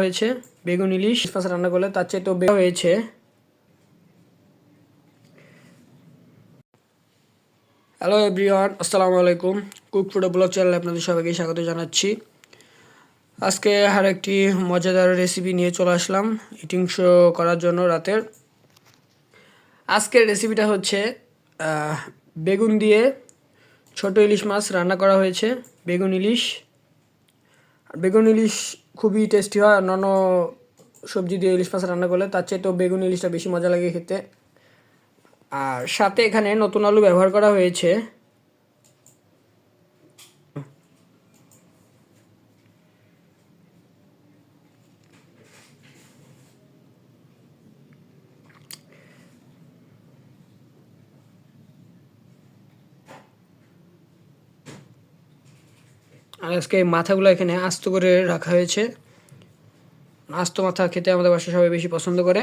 হয়েছে বেগুন ইলিশ মাছ রান্না করলে তার চেয়ে তো হয়েছে। হ্যালো এভরিওয়ান, আসসালামু আলাইকুম। কুক ফুড ব্লগ চ্যানেলে আপনাদের সবাইকে স্বাগত জানাচ্ছি। আজকে আর একটি মজাদার রেসিপি নিয়ে চলে আসলাম ইটিং শো করার জন্য রাতের। আজকের রেসিপিটা হচ্ছে বেগুন দিয়ে ছোট ইলিশ মাছ রান্না করা হয়েছে। বেগুন ইলিশ খুবই টেস্টি হয় অন্যান্য সবজি দিয়ে ইলিশ মাছ রান্না করলে তার চেয়ে তো বেগুন ইলিশটা বেশি মজা লাগে খেতে। আর সাথে এখানে নতুন আলু ব্যবহার করা হয়েছে। আর আজকে মাথাগুলো এখানে আস্ত করে রাখা হয়েছে। আস্ত মাথা খেতে আমাদের বাসায় সবাই বেশি পছন্দ করে।